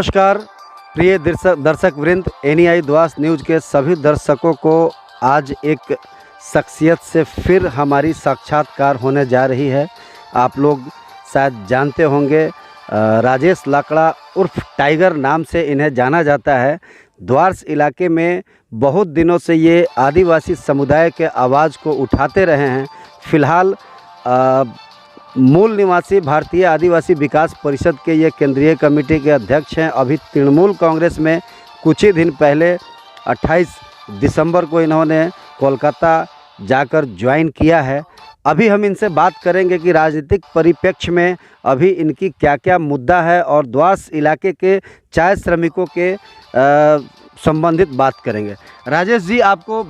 नमस्कार प्रिय दर्शक वृंद, एनईआई द्वास न्यूज़ के सभी दर्शकों को आज एक शख्सियत से फिर हमारी साक्षात्कार होने जा रही है। आप लोग शायद जानते होंगे, राजेश लाकड़ा उर्फ टाइगर नाम से इन्हें जाना जाता है। द्वास इलाके में बहुत दिनों से ये आदिवासी समुदाय के आवाज़ को उठाते रहे हैं। फ़िलहाल मूल निवासी भारतीय आदिवासी विकास परिषद के ये केंद्रीय कमेटी के अध्यक्ष हैं। अभी तृणमूल कांग्रेस में कुछ ही दिन पहले 28 दिसंबर को इन्होंने कोलकाता जाकर ज्वाइन किया है। अभी हम इनसे बात करेंगे कि राजनीतिक परिप्रेक्ष्य में अभी इनकी क्या क्या मुद्दा है और द्वास इलाके के चाय श्रमिकों के संबंधित बात करेंगे। राजेश जी, आपको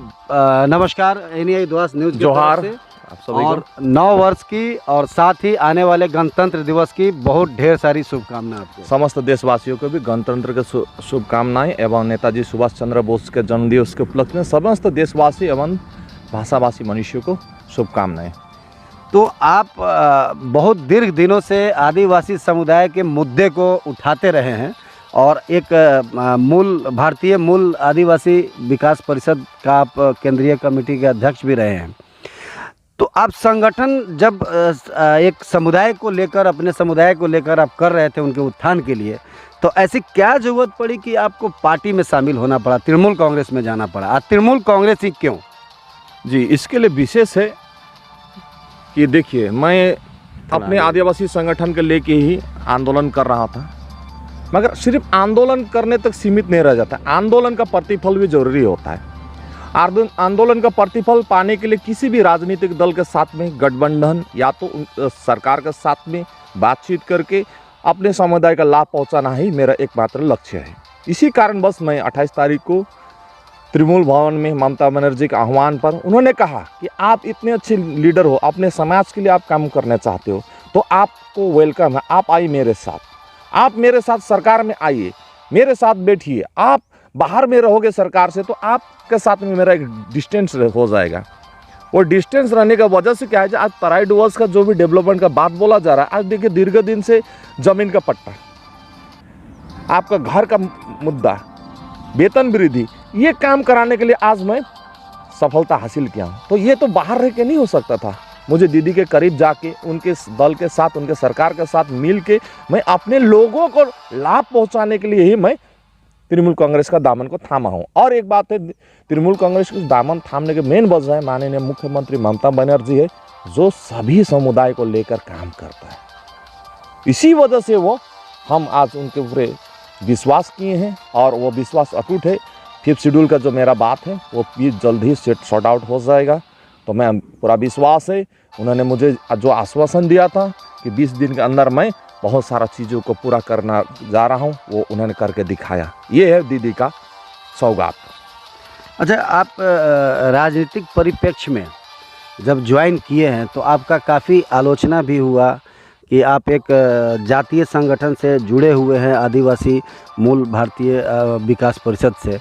नमस्कार। एनईआई द्वास न्यूज़ जोहार आप सभी और 9 वर्ष की और साथ ही आने वाले गणतंत्र दिवस की बहुत ढेर सारी शुभकामनाएं आपको। समस्त देशवासियों को भी गणतंत्र के शुभकामनाएं एवं नेताजी सुभाष चंद्र बोस के जन्मदिवस के उपलक्ष्य में समस्त देशवासी एवं भाषाभाषी मनुष्यों को शुभकामनाएं। तो आप बहुत दीर्घ दिनों से आदिवासी समुदाय के मुद्दे को उठाते रहे हैं और एक भारतीय मूल आदिवासी विकास परिषद का आप केंद्रीय कमेटी के अध्यक्ष भी रहे हैं। तो आप संगठन जब एक समुदाय को लेकर, अपने समुदाय को लेकर आप कर रहे थे उनके उत्थान के लिए, तो ऐसी क्या ज़रूरत पड़ी कि आपको पार्टी में शामिल होना पड़ा, तृणमूल कांग्रेस में जाना पड़ा? तृणमूल कांग्रेस ही क्यों? जी, इसके लिए विशेष है कि देखिए, मैं अपने आदिवासी संगठन के लेके ही आंदोलन कर रहा था, मगर सिर्फ आंदोलन करने तक सीमित नहीं रह जाता। आंदोलन का प्रतिफल भी जरूरी होता है। आंदोलन का प्रतिफल पाने के लिए किसी भी राजनीतिक दल के साथ में गठबंधन या तो सरकार के साथ में बातचीत करके अपने समुदाय का लाभ पहुंचाना ही मेरा एकमात्र लक्ष्य है। इसी कारण बस मैं 28 तारीख को तृणमूल भवन में ममता बनर्जी के आह्वान पर उन्होंने कहा कि आप इतने अच्छे लीडर हो, अपने समाज के लिए आप काम करना चाहते हो, तो आपको वेलकम है, आप आइए मेरे साथ, आप मेरे साथ सरकार में आइए, मेरे साथ बैठिए। आप बाहर में रहोगे सरकार से तो आपके साथ में मेरा एक डिस्टेंस हो जाएगा। वो डिस्टेंस रहने का वजह से क्या है, आज तराई डुवर्स का जो भी डेवलपमेंट का बात बोला जा रहा है, आज देखिए दीर्घ दिन से जमीन का पट्टा, आपका घर का मुद्दा, वेतन वृद्धि, ये काम कराने के लिए आज मैं सफलता हासिल किया हूँ। तो ये तो बाहर रह के नहीं हो सकता था। मुझे दीदी के करीब जाके उनके दल के साथ, उनके सरकार के साथ मिल के मैं अपने लोगों को लाभ पहुँचाने के लिए ही मैं तृणमूल कांग्रेस का दामन को थामा हूँ। और एक बात है, तृणमूल कांग्रेस को दामन थामने के मेन वजह है माननीय मुख्यमंत्री ममता बनर्जी है, जो सभी समुदाय को लेकर काम करता है। इसी वजह से वो हम आज उनके ऊपर विश्वास किए हैं और वो विश्वास अटूट है। 5th शेड्यूल का जो मेरा बात है वो भी जल्द ही सॉर्ट आउट हो जाएगा। तो मैं पूरा विश्वास है, उन्होंने मुझे जो आश्वासन दिया था कि 20 दिन के अंदर मैं बहुत सारा चीज़ों को पूरा करना जा रहा हूँ, वो उन्होंने करके दिखाया। ये है दीदी का सौगात। अच्छा, आप राजनीतिक परिप्रेक्ष्य में जब ज्वाइन किए हैं तो आपका काफ़ी आलोचना भी हुआ कि आप एक जातीय संगठन से जुड़े हुए हैं, आदिवासी मूल भारतीय विकास परिषद से,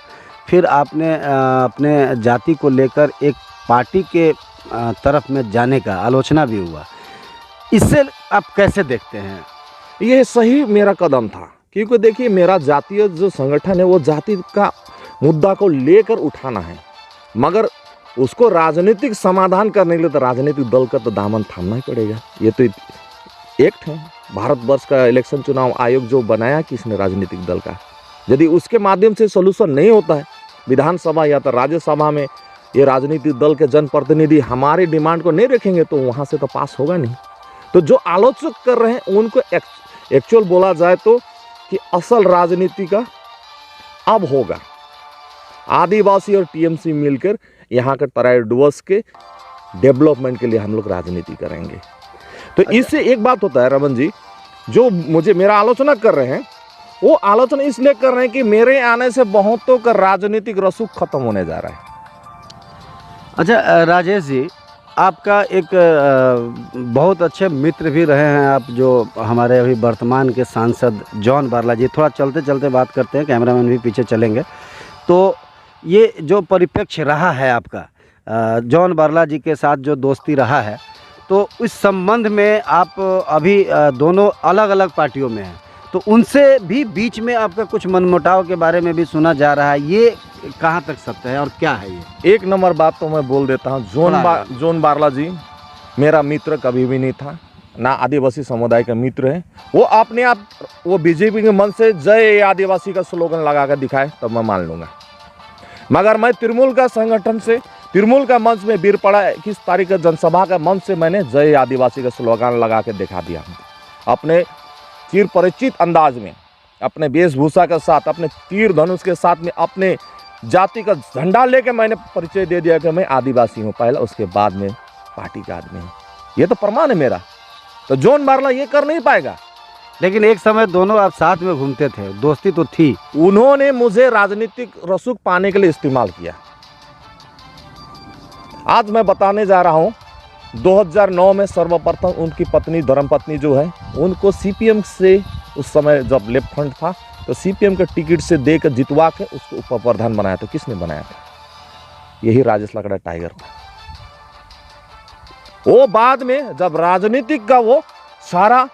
फिर आपने अपने जाति को लेकर एक पार्टी के तरफ में जाने का आलोचना भी हुआ। इससे आप कैसे देखते हैं? ये सही मेरा कदम था, क्योंकि देखिए मेरा जातीय जो संगठन है वो जाति का मुद्दा को लेकर उठाना है, मगर उसको राजनीतिक समाधान करने के लिए तो राजनीतिक दल का तो दामन थामना ही पड़ेगा। ये तो एक्ट है, भारतवर्ष का इलेक्शन चुनाव आयोग जो बनाया किसने, राजनीतिक दल का। यदि उसके माध्यम से सोल्यूशन नहीं होता है, विधानसभा या तो राज्यसभा में ये राजनीतिक दल के जनप्रतिनिधि हमारी डिमांड को नहीं रखेंगे तो वहाँ से तो पास होगा नहीं। तो जो आलोचक कर रहे हैं उनको एक्चुअल बोला जाए तो कि असल राजनीति का अब होगा। आदिवासी और टीएमसी मिलकर यहाँ के तराई डुवर्स के डेवलपमेंट के लिए हम लोग राजनीति करेंगे। तो इससे एक बात होता है रमन जी, जो मुझे मेरा आलोचना कर रहे हैं वो आलोचना इसलिए कर रहे हैं कि मेरे आने से बहुतों का राजनीतिक रसूख खत्म होने जा रहा है। अच्छा राजेश जी, आपका एक बहुत अच्छे मित्र भी रहे हैं आप, जो हमारे अभी वर्तमान के सांसद जॉन बारला जी। थोड़ा चलते चलते बात करते हैं, कैमरामैन भी पीछे चलेंगे। तो ये जो परिप्रेक्ष्य रहा है आपका जॉन बारला जी के साथ जो दोस्ती रहा है, तो इस संबंध में आप अभी दोनों अलग अलग पार्टियों में हैं, तो उनसे भी बीच में आपका कुछ मनमुटाव के बारे में भी सुना जा रहा है, ये कहाँ तक सत्य है और क्या है ये? एक नंबर बात तो मैं बोल देता हूँ, जोन बारला जी मेरा मित्र कभी भी नहीं था, ना आदिवासी समुदाय का मित्र है। वो अपने आप वो बीजेपी के मन से जय आदिवासी का स्लोगन लगा कर दिखाए तब मैं मान लूँगा, मगर मैं तृणमूल का संगठन से, तृणमूल का मंच में बीरपड़ा 21 तारीख का जनसभा का मंच से मैंने जय आदिवासी का स्लोगन लगा के दिखा दिया। अपने चिर परिचित अंदाज में, अपने वेशभूषा के साथ, अपने तीर धनुष के साथ में, अपने जाति का झंडा लेके मैंने परिचय दे दिया कि मैं आदिवासी हूँ पहले, उसके बाद में पार्टी का आदमी हूँ। ये तो प्रमाण है मेरा। तो जोन बारला ये कर नहीं पाएगा। लेकिन एक समय दोनों आप साथ में घूमते थे, दोस्ती तो थी। उन्होंने मुझे राजनीतिक रसूख पाने के लिए इस्तेमाल किया। आज मैं बताने जा रहा हूं, 2009 में सर्वप्रथम उनकी पत्नी, धर्मपत्नी जो है, उनको सीपीएम से, उस समय जब लेफ्ट फ्रंट था तो सीपीएम के टिकट से देकर जितवा के उसको उप प्रधान बनाया था। किसने बनाया था? यही राजेश लकड़ा टाइगर था। वो बाद में जब राजनीतिक का वो सारा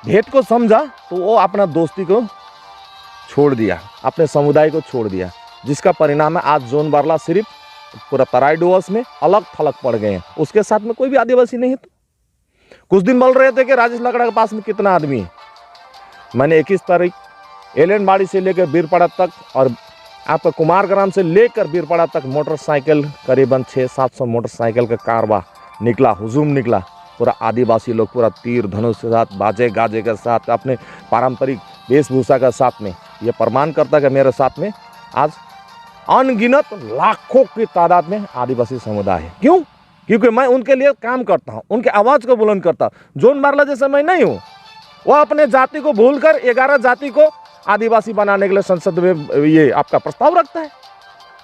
भेद को समझा तो वो अपना दोस्ती को छोड़ दिया, अपने समुदाय को छोड़ दिया, जिसका परिणाम है आज जोन बारला सिर्फ पूरा तराई डुवर्स में अलग थलग पड़ गए हैं। उसके साथ में कोई भी आदिवासी नहीं है। तो कुछ दिन बोल रहे थे कि राजेश लकड़ा के पास में कितना आदमी है। मैंने 21 तारीख एलेनबाड़ी से लेकर बीरपड़ा तक और आपका कुमारग्राम से लेकर बीरपड़ा तक मोटरसाइकिल करीबन 600-700 मोटरसाइकिल का कारवा निकला, हुजूम निकला। पूरा आदिवासी लोग पूरा तीर धनुष के साथ, बाजे गाजे के साथ, अपने पारंपरिक वेशभूषा के साथ में। ये प्रमाण करता है कि मेरे साथ में आज अनगिनत लाखों की तादाद में आदिवासी समुदाय है। क्यों? क्योंकि मैं उनके लिए काम करता हूँ, उनके आवाज़ को बुलंद करता हूँ। जोन बारला जैसे मैं नहीं हूँ। वो अपने जाति को भूलकर 11 जाति को आदिवासी बनाने के लिए संसद में ये आपका प्रस्ताव रखता है।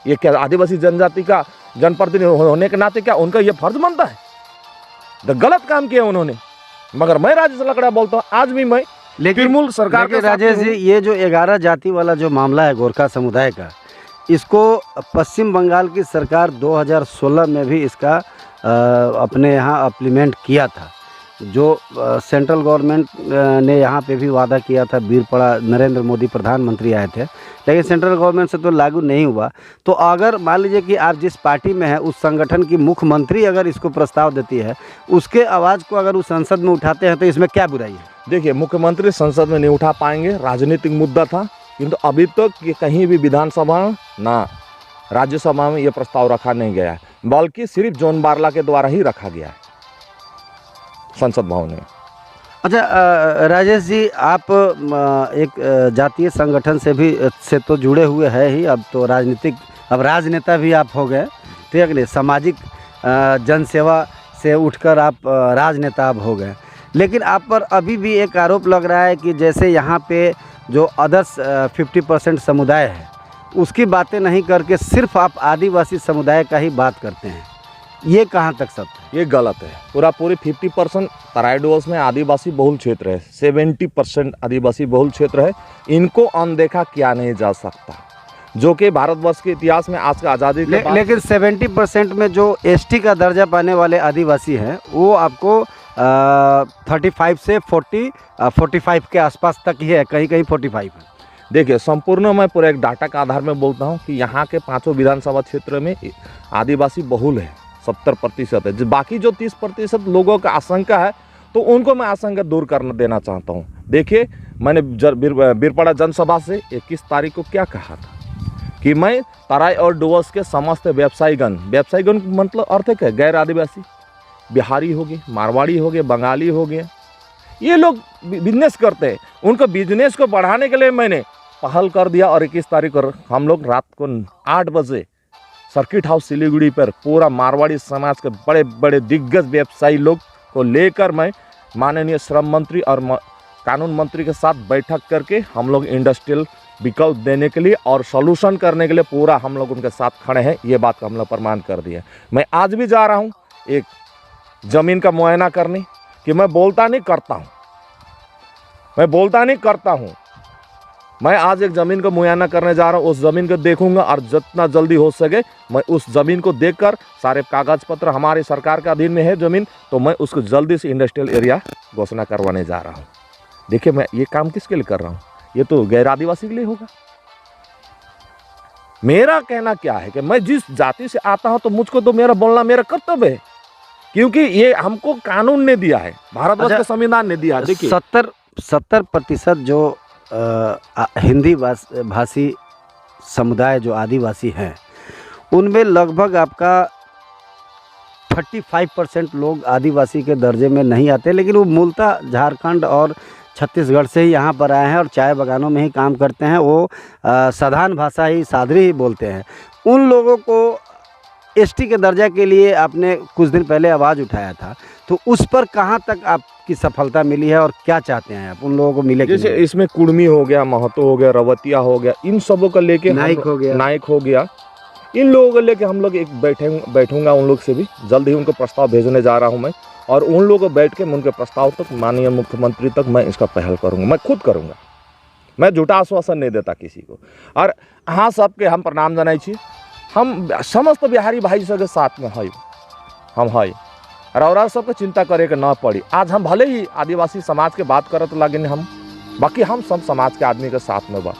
ये क्या आदिवासी जनजाति का जनप्रतिनिधि होने के नाते क्या उनका ये फर्ज बनता है? तो गलत काम किया उन्होंने। मगर मैं राजेश लकड़ा बोलता हूँ, आज भी मैं तृणमूल सरकार के राजेश जी, ये जो 11 जाति वाला जो मामला है गोरखा समुदाय का, इसको पश्चिम बंगाल की सरकार 2016 में भी इसका अपने यहाँ इम्प्लीमेंट किया था। जो सेंट्रल गवर्नमेंट ने यहाँ पे भी वादा किया था, बीरपड़ा नरेंद्र मोदी प्रधानमंत्री आए थे, लेकिन सेंट्रल गवर्नमेंट से तो लागू नहीं हुआ। तो अगर मान लीजिए कि आप जिस पार्टी में हैं उस संगठन की मुख्यमंत्री अगर इसको प्रस्ताव देती है, उसके आवाज़ को अगर उस संसद में उठाते हैं तो इसमें क्या बुराई है? देखिए, मुख्यमंत्री संसद में नहीं उठा पाएंगे, राजनीतिक मुद्दा था। किंतु अभी तक ये कहीं भी विधानसभा ना राज्यसभा में ये प्रस्ताव रखा नहीं गया है, बल्कि सिर्फ जोन बारला के द्वारा ही रखा गया है संसद भवन में। अच्छा राजेश जी, आप एक जातीय संगठन से तो जुड़े हुए हैं ही, अब तो अब राजनेता भी आप हो गए, ठीक है नहीं? सामाजिक जनसेवा से उठकर आप राजनेता अब हो गए। लेकिन आप पर अभी भी एक आरोप लग रहा है कि जैसे यहाँ पे जो अदर्स 50% समुदाय है उसकी बातें नहीं करके सिर्फ आप आदिवासी समुदाय का ही बात करते हैं। ये कहाँ तक सत्य है? ये गलत है। पूरी 50% तराई डुवर्स में आदिवासी बहुल क्षेत्र है, 70% आदिवासी बहुल क्षेत्र है। इनको अनदेखा किया नहीं जा सकता, जो कि भारतवर्ष के इतिहास में आज का आज़ादी के बाद। लेकिन 70% में जो एसटी का दर्जा पाने वाले आदिवासी हैं वो आपको 35 से 45 के आसपास तक ही है, कहीं कहीं 45 है। देखिए, संपूर्ण मैं पूरे एक डाटा के आधार में बोलता हूँ कि यहाँ के 5 विधानसभा क्षेत्र में आदिवासी बहुल है, 70% है। बाकी जो 30% लोगों का आशंका है, तो उनको मैं आशंका दूर कर देना चाहता हूँ। देखिए, मैंने बीरपड़ा जनसभा से 21 तारीख को क्या कहा था कि मैं तराई और डुवर्स के समस्त व्यवसायीगण मतलब अर्थ क्या? गैर आदिवासी, बिहारी हो गए, मारवाड़ी हो गए, बंगाली हो गए, ये लोग बिजनेस करते हैं, उनको बिजनेस को बढ़ाने के लिए मैंने पहल कर दिया। और 21 तारीख को हम लोग रात को 8 बजे सर्किट हाउस सिलीगुड़ी पर पूरा मारवाड़ी समाज के बड़े बड़े दिग्गज व्यवसायी लोग को लेकर मैं माननीय श्रम मंत्री और कानून मंत्री के साथ बैठक करके हम लोग इंडस्ट्रियल विकल्प देने के लिए और सॉल्यूशन करने के लिए पूरा हम लोग उनके साथ खड़े हैं। ये बात का हम लोग प्रमाण कर दिया। मैं आज भी जा रहा हूँ एक ज़मीन का मुआयना करने, कि मैं बोलता नहीं करता हूँ। मैं आज एक ज़मीन को मुआयना करने जा रहा हूँ, उस ज़मीन को देखूंगा और जितना जल्दी हो सके मैं उस ज़मीन को देखकर सारे कागज़ पत्र हमारी सरकार के अधीन में है ज़मीन, तो मैं उसको जल्दी से इंडस्ट्रियल एरिया घोषणा करवाने जा रहा हूँ। देखिए मैं ये काम किसके लिए कर रहा हूँ, ये तो गैर आदिवासी के लिए होगा। मेरा कहना क्या है कि मैं जिस जाति से आता हूं तो मुझको तो मेरा बोलना मेरा कर्तव्य है, क्योंकि ये हमको कानून ने दिया है, भारतवर्ष अच्छा, के संविधान ने दिया है। देखिए 70% जो हिंदी भाषी समुदाय जो आदिवासी हैं, उनमें लगभग आपका 35% लोग आदिवासी के दर्जे में नहीं आते, लेकिन वो मूलतः झारखंड और छत्तीसगढ़ से ही यहाँ पर आए हैं और चाय बागानों में ही काम करते हैं। वो साधारण भाषा ही सादरी ही बोलते हैं। उन लोगों को एसटी के दर्जा के लिए आपने कुछ दिन पहले आवाज़ उठाया था, तो उस पर कहाँ तक आपकी सफलता मिली है और क्या चाहते हैं आप उन लोगों को मिले? जैसे इसमें कुर्मी हो गया, महतो हो गया, रवतिया हो गया, इन सबों को लेके नाइक हो गया, इन लोगों को लेके हम लोग एक बैठूंगा उन लोग से भी जल्द ही, उनको प्रस्ताव भेजने जा रहा हूं मैं, और उन लोगों को बैठ के उनके प्रस्ताव तक माननीय मुख्यमंत्री तक मैं इसका पहल करूंगा, मैं खुद करूंगा। मैं झूठा आश्वासन नहीं देता किसी को। और हाँ, सबके हम प्रणाम जनाई छी, हम समस्त बिहारी भाई सबके साथ में है, हम है और सबके चिंता करे के ना पड़ी। आज हम भले ही आदिवासी समाज के बात करत लगे हम, बाकी हम सब समाज के आदमी के साथ में बा।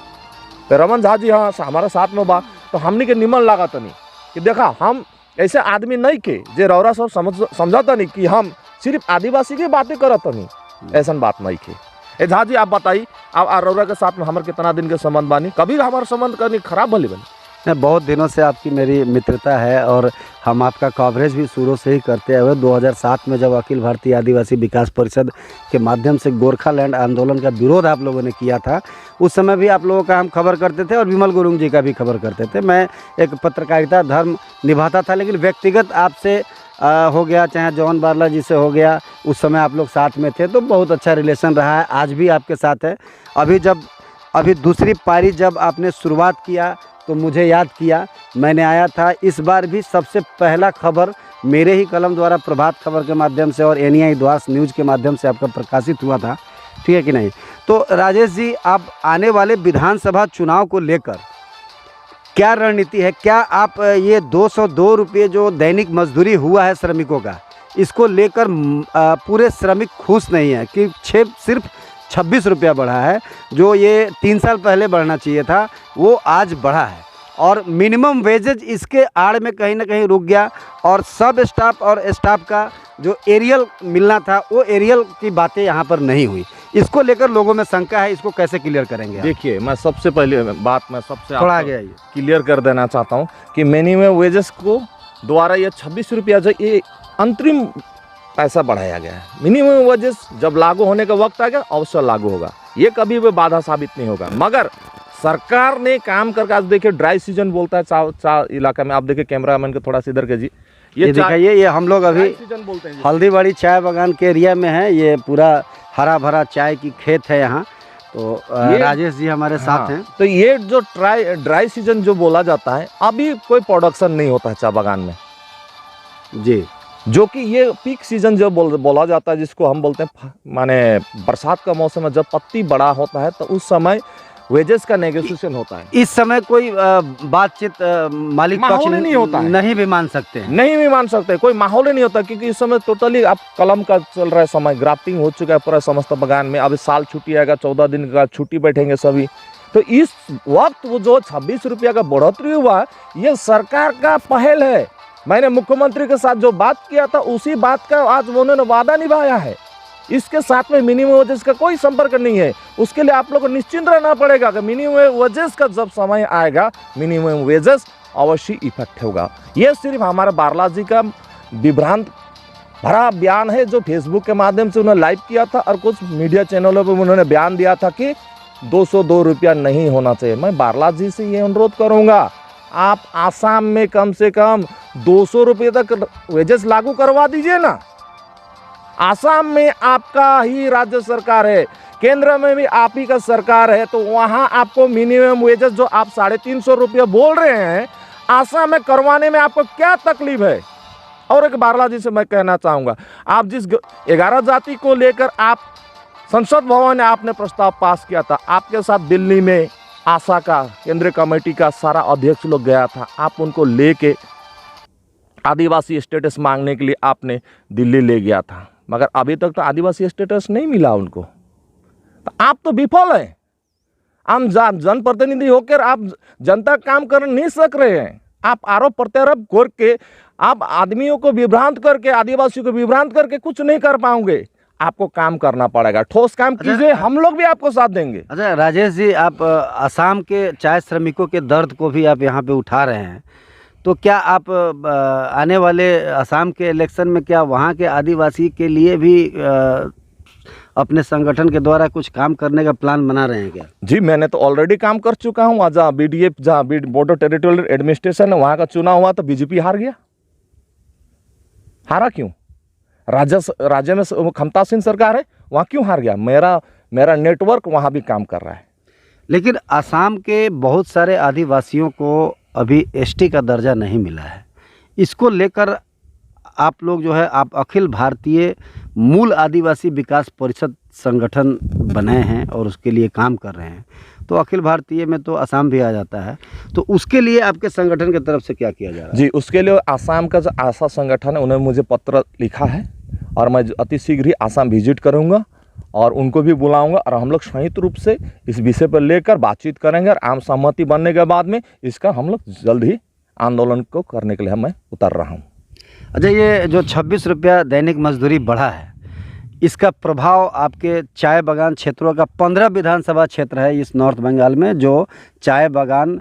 तो रमन झा जी हाँ हमारे साथ में बा, तो हमने के निमन लगा तनी कि देखा हम ऐसे आदमी नहीं के जे रौरा सब समझता नहीं कि हम सिर्फ आदिवासी की बातें करत नहीं, ऐसा बात नहीं के। झा जी आप बताइए, आप रौरा के साथ में हमारे कितना दिन के संबंध बानी, कभी हमारे संबंध कभी खराब भले बनी? बहुत दिनों से आपकी मेरी मित्रता है और हम आपका कवरेज भी शुरू से ही करते हुए 2007 में जब अखिल भारतीय आदिवासी विकास परिषद के माध्यम से गोरखालैंड आंदोलन का विरोध आप लोगों ने किया था, उस समय भी आप लोगों का हम खबर करते थे और विमल गुरुंग जी का भी खबर करते थे। मैं एक पत्रकारिता धर्म निभाता था, लेकिन व्यक्तिगत आपसे हो गया, चाहे जॉन बारला जी से हो गया, उस समय आप लोग साथ में थे तो बहुत अच्छा रिलेशन रहा है, आज भी आपके साथ है। अभी दूसरी पारी जब आपने शुरुआत किया तो मुझे याद किया, मैंने आया था। इस बार भी सबसे पहला खबर मेरे ही कलम द्वारा प्रभात खबर के माध्यम से और एनआई द्वास न्यूज़ के माध्यम से आपका प्रकाशित हुआ था, ठीक है कि नहीं? तो राजेश जी, आप आने वाले विधानसभा चुनाव को लेकर क्या रणनीति है? क्या आप ये 202 रुपये जो दैनिक मजदूरी हुआ है श्रमिकों का, इसको लेकर पूरे श्रमिक खुश नहीं है कि सिर्फ 26 रुपया बढ़ा है, जो ये 3 साल पहले बढ़ना चाहिए था वो आज बढ़ा है, और मिनिमम वेजेज इसके आड़ में कहीं ना कहीं रुक गया, और सब स्टाफ और स्टाफ का जो एरियल मिलना था वो एरियल की बातें यहाँ पर नहीं हुई। इसको लेकर लोगों में शंका है, इसको कैसे क्लियर करेंगे? देखिए मैं सबसे पहले बात मैं सबसे थोड़ा आगे आइए, क्लियर कर देना चाहता हूँ कि मिनिमम वेजेस को द्वारा ये 26 रुपया जो ये अंतरिम पैसा बढ़ाया गया है। मिनिमम वेजेस जब लागू होने का वक्त आ गया अवश्य लागू होगा, ये कभी भी बाधा साबित नहीं होगा। मगर सरकार ने काम करके, आज देखिए ड्राई सीजन बोलता है चा इलाका में, आप देखिए कैमरामैन को थोड़ा सा इधर कीजिए, ये दिखाइए, ये हम लोग अभी हल्दीबाड़ी चाय बागान के एरिया में है, ये पूरा हरा भरा चाय की खेत है यहाँ। तो राजेश जी हमारे साथ हैं। तो ये जो ड्राई सीजन जो बोला जाता है, अभी कोई प्रोडक्शन नहीं होता है चाय बागान में जी, जो कि ये पीक सीजन जो बोला जाता है, जिसको हम बोलते हैं माने बरसात का मौसम में जब पत्ती बड़ा होता है तो उस समय वेजेस का नेगोशिएशन होता है। इस समय कोई बातचीत मालिक पक्ष नहीं होता है, नहीं भी मान सकते हैं, नहीं भी मान सकते, कोई माहौल ही नहीं होता, क्योंकि इस समय टोटली आप कलम का चल रहा है समय, ग्राफ्टिंग हो चुका है पूरा समस्त बागान में। अभी साल छुट्टी आएगा, 14 दिन का छुट्टी बैठेंगे सभी। तो इस वक्त वो जो 26 रुपया का बढ़ोतरी हुआ, ये सरकार का पहल है। मैंने मुख्यमंत्री के साथ जो बात किया था उसी बात का आज उन्होंने वादा निभाया है। इसके साथ में मिनिमम वेजेस का कोई संपर्क नहीं है। उसके लिए आप लोग को निश्चिंत रहना पड़ेगा कि मिनिमम वेजेस का जब समय आएगा, मिनिमम वेजेस अवश्य इफेक्ट होगा। ये सिर्फ हमारे बारला जी का विभ्रांत भरा बयान है, जो फेसबुक के माध्यम से उन्होंने लाइव किया था और कुछ मीडिया चैनलों पर उन्होंने बयान दिया था कि 202 रुपया नहीं होना चाहिए। मैं बारला जी से ये अनुरोध करूँगा, आप आसाम में कम से कम 200 रुपये तक वेजेस लागू करवा दीजिए ना। आसाम में आपका ही राज्य सरकार है, केंद्र में भी आप ही का सरकार है, तो वहां आपको मिनिमम वेजेस जो आप 350 रुपये बोल रहे हैं, आसाम में करवाने में आपको क्या तकलीफ है? और एक बारला जी से मैं कहना चाहूँगा, आप जिस 11 जाति को लेकर आप संसद भवन में आपने प्रस्ताव पास किया था, आपके साथ दिल्ली में आशा का केंद्रीय कमेटी का सारा अध्यक्ष लोग गया था, आप उनको लेके आदिवासी स्टेटस मांगने के लिए आपने दिल्ली ले गया था, मगर अभी तक तो आदिवासी स्टेटस नहीं मिला उनको। तो आप तो विफल हैं। हम जनप्रतिनिधि होकर आप जनता का काम कर नहीं सक रहे हैं। आप आरोप प्रत्यारोप करके, आप आदमियों को विभ्रांत करके, आदिवासियों को विभ्रांत करके कुछ नहीं कर पाओगे। आपको काम करना पड़ेगा, ठोस काम कीजिए, हम लोग भी आपको साथ देंगे। अच्छा राजेश जी, आप असम के चाय श्रमिकों के दर्द को भी आप यहाँ पे उठा रहे हैं, तो क्या आप आने वाले असम के इलेक्शन में क्या वहाँ के आदिवासी के लिए भी अपने संगठन के द्वारा कुछ काम करने का प्लान बना रहे हैं क्या? जी, मैंने तो ऑलरेडी काम कर चुका हूँ। जहाँ BDF, जहाँ बॉर्डर टेरिटोरियल एडमिनिस्ट्रेशन है, वहाँ का चुनाव हुआ तो बीजेपी हार गया। हारा क्यों? राज्य में क्षमतासीन सरकार है, वहाँ क्यों हार गया? मेरा नेटवर्क वहाँ भी काम कर रहा है। लेकिन असम के बहुत सारे आदिवासियों को अभी ST का दर्जा नहीं मिला है। इसको लेकर आप लोग जो है, आप अखिल भारतीय मूल आदिवासी विकास परिषद संगठन बनाए हैं और उसके लिए काम कर रहे हैं। तो अखिल भारतीय में तो असम भी आ जाता है, तो उसके लिए आपके संगठन की तरफ से क्या किया जा रहा है? जी, उसके लिए असम का जो आशा संगठन है, उन्होंने मुझे पत्र लिखा है और मैं अति शीघ्र ही असम विजिट करूंगा और उनको भी बुलाऊंगा और हम लोग संयुक्त रूप से इस विषय पर लेकर बातचीत करेंगे और आम सहमति बनने के बाद में इसका हम लोग जल्द ही आंदोलन को करने के लिए मैं उतर रहा हूँ। अच्छा, ये जो 26 रुपया दैनिक मजदूरी बढ़ा है, इसका प्रभाव आपके चाय बागान क्षेत्रों का 15 विधानसभा क्षेत्र है इस नॉर्थ बंगाल में जो चाय बागान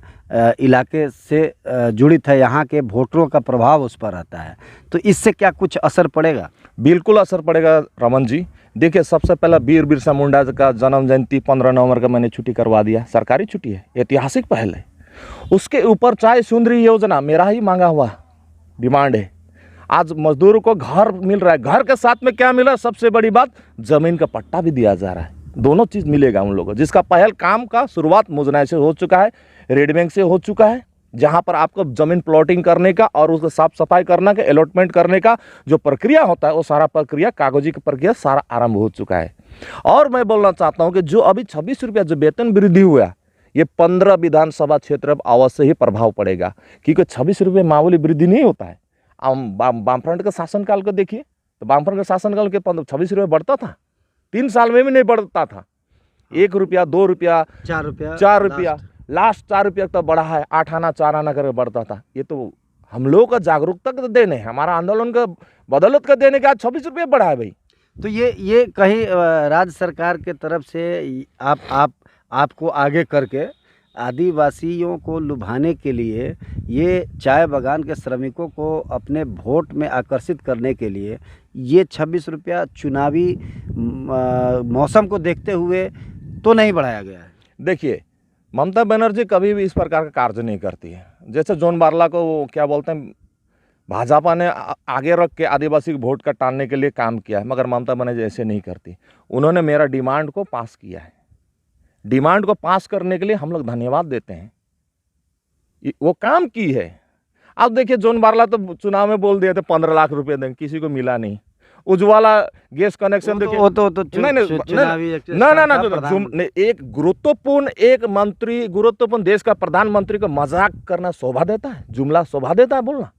इलाके से जुड़ित है, यहाँ के वोटरों का प्रभाव उस पर रहता है, तो इससे क्या कुछ असर पड़ेगा? बिल्कुल असर पड़ेगा रमन जी। देखिए, सबसे पहला वीर बिरसा मुंडा का जन्म जयंती 15 नवंबर का मैंने छुट्टी करवा दिया। सरकारी छुट्टी है, ऐतिहासिक पहल है। उसके ऊपर चाय सुंदरी योजना मेरा ही मांगा हुआ डिमांड है। आज मजदूरों को घर मिल रहा है, घर के साथ में क्या मिला? सबसे बड़ी बात, जमीन का पट्टा भी दिया जा रहा है। दोनों चीज़ मिलेगा उन लोगों को, जिसका पहल काम का शुरुआत मुजनाई से हो चुका है, रेड बैंक से हो चुका है, जहां पर आपको जमीन प्लॉटिंग करने का और उसको साफ सफाई करने का, अलॉटमेंट करने का जो प्रक्रिया होता है, वो सारा प्रक्रिया, कागजी की प्रक्रिया सारा आरंभ हो चुका है। और मैं बोलना चाहता हूं कि जो अभी 26 रुपया जो वेतन वृद्धि हुआ, ये 15 विधानसभा क्षेत्र अब अवश्य ही प्रभाव पड़ेगा, क्योंकि 26 रुपये मामूली वृद्धि नहीं होता है। वामफ्रंट का शासनकाल को देखिए, तो वामफ्रंट का शासनकाल के 26 रुपये बढ़ता था, 3 साल में भी नहीं बढ़ता था। 1 रुपया, 2 रुपया, 4 रुपया, लास्ट 4 रुपया तक बढ़ा है। 8 आना 4 आना करके बढ़ता था। ये तो हम लोगों का जागरूकता का देने, हमारा आंदोलन का बदौलत का देने के आज 26 रुपये बढ़ा है भाई। तो ये कहीं राज्य सरकार के तरफ से आपको आगे करके आदिवासियों को लुभाने के लिए, ये चाय बागान के श्रमिकों को अपने वोट में आकर्षित करने के लिए ये 26 रुपया चुनावी मौसम को देखते हुए तो नहीं बढ़ाया गया है? देखिए, ममता बनर्जी कभी भी इस प्रकार का कार्य नहीं करती है। जैसे जॉन बार्ला को क्या बोलते हैं, भाजपा ने आगे रख के आदिवासी वोट का टालने के लिए काम किया है, मगर ममता बनर्जी ऐसे नहीं करती। उन्होंने मेरा डिमांड को पास किया है। डिमांड को पास करने के लिए हम लोग धन्यवाद देते हैं। वो काम की है। अब देखिए, जॉन बार्ला तो चुनाव में बोल दिए थे 15 लाख रुपए देंगे, किसी को मिला नहीं। उज्ज्वला गैस कनेक्शन देखिए, नहीं, एक गुरुत्वपूर्ण गुरुत्वपूर्ण देश का प्रधानमंत्री को मजाक करना शोभा देता है, जुमला शोभा देता है बोलना।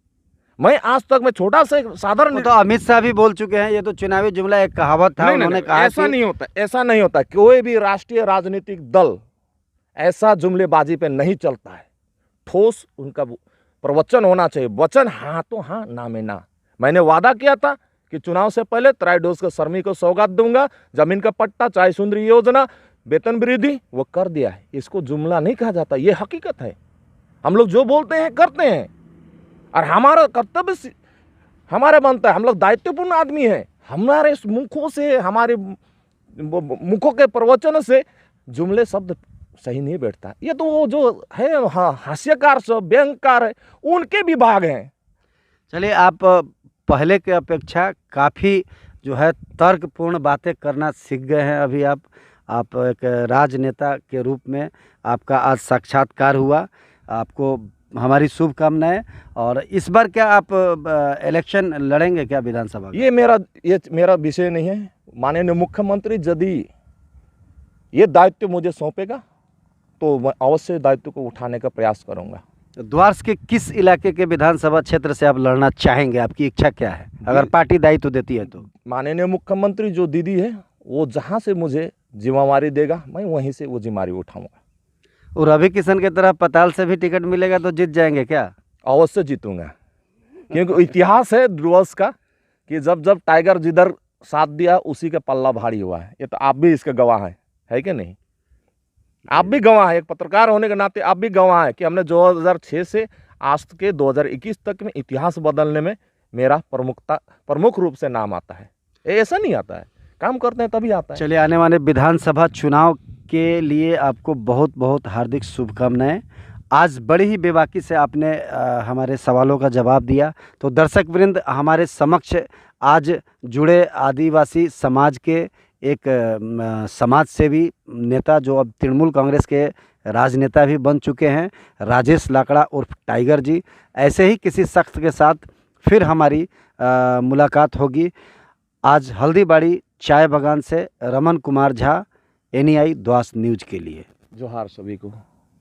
मैं आज तक मैं छोटा सा साधारण, तो अमित शाह भी बोल चुके हैं, ये तो चुनावी जुमला एक कहावत था, उन्होंने कहा ऐसा नहीं होता, ऐसा नहीं होता। कोई भी राष्ट्रीय राजनीतिक दल ऐसा जुमलेबाजी पे नहीं चलता है। ठोस उनका प्रवचन होना चाहिए। वचन हाँ तो हाँ, ना में ना। मैंने वादा किया था कि चुनाव से पहले त्राइडोज के श्रमिक को सौगात दूंगा, जमीन का पट्टा, चाय सुंदरी योजना, वेतन वृद्धि, वो कर दिया है। इसको जुमला नहीं कहा जाता, ये हकीकत है। हम लोग जो बोलते हैं करते हैं, और हमारा कर्तव्य हमारा बनता है। हम लोग दायित्वपूर्ण आदमी हैं। हमारे मुखों से, हमारे मुखों के प्रवचन से जुमले शब्द सही नहीं बैठता। ये तो वो जो है हास्यकार सब व्यंगकार है, उनके विभाग हैं। चलिए, आप पहले के अपेक्षा काफ़ी जो है तर्कपूर्ण बातें करना सीख गए हैं। अभी आप एक राजनेता के रूप में आपका आज साक्षात्कार हुआ। आपको हमारी शुभकामनाएं। और इस बार क्या आप इलेक्शन लड़ेंगे क्या विधानसभा? ये मेरा विषय नहीं है। माननीय मुख्यमंत्री यदि ये दायित्व मुझे सौंपेगा तो मैं अवश्य दायित्व को उठाने का प्रयास करूंगा। द्वारस के किस इलाके के विधानसभा क्षेत्र से आप लड़ना चाहेंगे? आपकी इच्छा क्या है, अगर पार्टी दायित्व देती है तो? माननीय मुख्यमंत्री जो दीदी है, वो जहाँ से मुझे जिम्मेवारी देगा, मैं वहीं से वो जिम्मेवारी उठाऊंगा। और रवि किशन की तरह पताल से भी टिकट मिलेगा तो जीत जाएंगे क्या? अवश्य जीतूंगा, क्योंकि इतिहास है ध्रुवस का कि जब जब टाइगर जिधर साथ दिया उसी का पल्ला भारी हुआ है। ये तो आप भी इसके गवाह हैं, है कि नहीं? आप भी गवाह हैं, एक पत्रकार होने के नाते आप भी गवाह हैं कि हमने 2006 से आज के 2021 तक में इतिहास बदलने में मेरा प्रमुख रूप से नाम आता है। ऐसा नहीं आता है, काम करते हैं तभी आता है। चलिए, आने वाले विधानसभा चुनाव के लिए आपको बहुत बहुत हार्दिक शुभकामनाएं। आज बड़ी ही बेबाकी से आपने हमारे सवालों का जवाब दिया। तो दर्शक वृंद, हमारे समक्ष आज जुड़े आदिवासी समाज के एक समाज सेवी नेता जो अब तृणमूल कांग्रेस के राजनेता भी बन चुके हैं, राजेश लाकड़ा उर्फ टाइगर जी। ऐसे ही किसी शख्स के साथ फिर हमारी मुलाकात होगी। आज हल्दीबाड़ी चाय बागान से रमन कुमार झा, NEI द्वास न्यूज़ के लिए। जोहार सभी को।